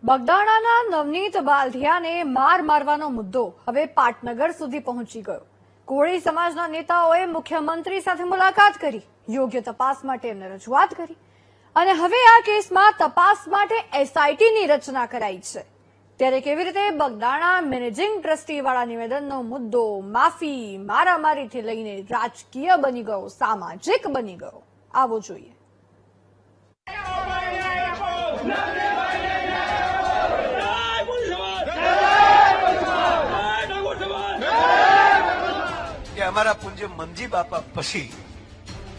બગદાણાના નવનીત બાલધિયાને માર મારવાનો મુદ્દો હવે પાટનગર સુધી પહોંચી ગયો. કોળી સમાજના નેતાઓએ મુખ્યમંત્રી સાથે મુલાકાત કરી, યોગ્ય તપાસ માટે એમને રજૂઆત કરી અને હવે આ કેસમાં તપાસ માટે એસઆઈટીની રચના કરાઈ છે. ત્યારે કેવી રીતે બગદાણા મેનેજિંગ ટ્રસ્ટીવાળા નિવેદનનો મુદ્દો માફી મારામારીથી લઈને રાજકીય બની ગયો, સામાજિક બની ગયો, આવો જોઈએ. અમારા પૂજ્ય મનજી બાપા પછી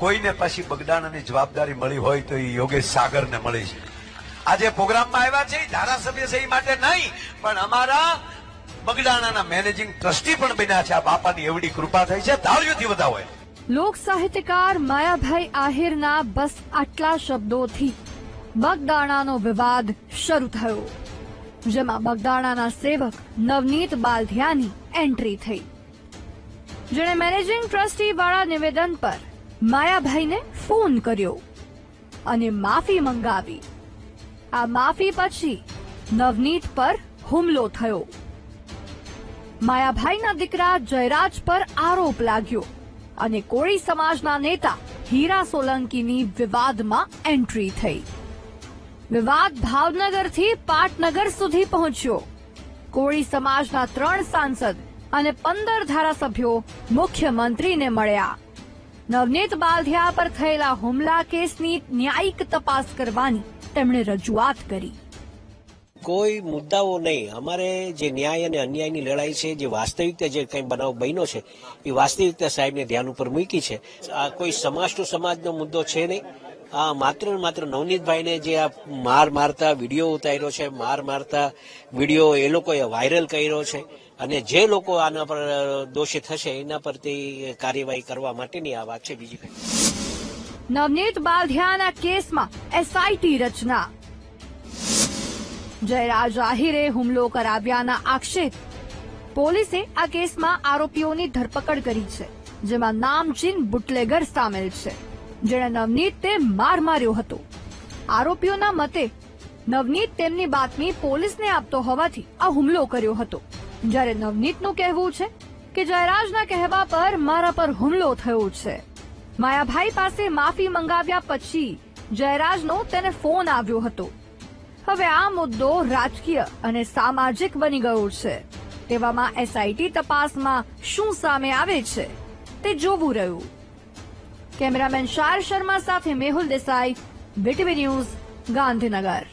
કોઈને પછી બગદાણાની જવાબદારી મળી હોય તો એ યોગેશ સાગરને મળી છે. આજે પ્રોગ્રામમાં આવ્યા છે ધારાસભ્ય છે એ માટે નહીં, પણ અમારા બગદાણાના મેનેજિંગ ટ્રસ્ટી પણ બન્યા છે. આ બાપાની એવડી કૃપા થઈ છે, તાળીઓથી વધાવો. લોક સાહિત્યકાર માયાભાઈ આહિરના બસ આટલા શબ્દોથી બગદાણાનો વિવાદ શરૂ થયો, જેમાં બગદાણાના સેવક નવનીત બાલધિયાની એન્ટ્રી થઈ, જેણે મેનેજિંગ ટ્રસ્ટી વાળા નિવેદન પર માયાભાઈને ફોન કર્યો અને માફી મંગાવી. આ માફી પછી નવનીત પર હુમલો થયો. માયાભાઈના દીકરા જયરાજ પર આરોપ લાગ્યો અને કોળી સમાજના નેતા હીરા સોલંકીની વિવાદમાં એન્ટ્રી થઈ. વિવાદ ભાવનગરથી પાટનગર સુધી પહોંચ્યો. કોળી સમાજના 3 સાંસદ અને 15 ધારાસભ્યો મુખ્યમંત્રીને મળ્યા. નવનીત બાલધિયા પર થયેલા હુમલા કેસની ન્યાયિક તપાસ કરવાની તેમણે રજૂઆત કરી. કોઈ મુદ્દાઓ નહીં, અમારે જે ન્યાય અને અન્યાયની લડાઈ છે, જે વાસ્તવિકતા જે કંઈ બનાવ બન્યો છે એ વાસ્તવિકતા સાહેબને ધ્યાન ઉપર મૂકી છે. આ કોઈ સમાજ ટુ સમાજનો મુદ્દો છે નહીં. આ માત્ર ને માત્ર નવનીતભાઈને જે આ માર મારતા વિડીયો ઉતાર્યો છે, માર મારતા વિડીયો એ લોકોએ વાયરલ કર્યો છે અને જે લોકો આના પર દોષી થશે એના પરથી કાર્યવાહી કરવા માટેની આ વાત છે, બીજી કંઈ. નવનીત બાલધિયાના કેસમાં એસઆઈટી રચના. જયરાજ આહિરે હુમલો કરાવ્યાના આક્ષેપ. પોલીસે આ કેસમાં આરોપીઓની ધરપકડ કરી છે, જેમાં નામચીન બુટલેગર સામેલ છે, જેણે નવનીતને માર માર્યો હતો. આરોપીઓના મતે નવનીત તેમની બાતમી પોલીસને આપતો હોવાથી આ હુમલો કર્યો હતો, જ્યારે નવનીતનું કહેવું છે કે જયરાજના કહેવા પર મારા પર હુમલો થયો છે. માયાભાઈ પાસે માફી મંગાવ્યા પછી જયરાજનો તેને ફોન આવ્યો હતો. હવે આ મુદ્દો રાજકીય અને સામાજિક બની ગયો છે. તેવામાં એસઆઈટી તપાસમાં શું સામે આવે છે તે જોવું રહ્યું. કેમેરામેન શાર શર્મા સાથે મેહુલ દેસાઈ, BTV ન્યૂઝ, ગાંધીનગર.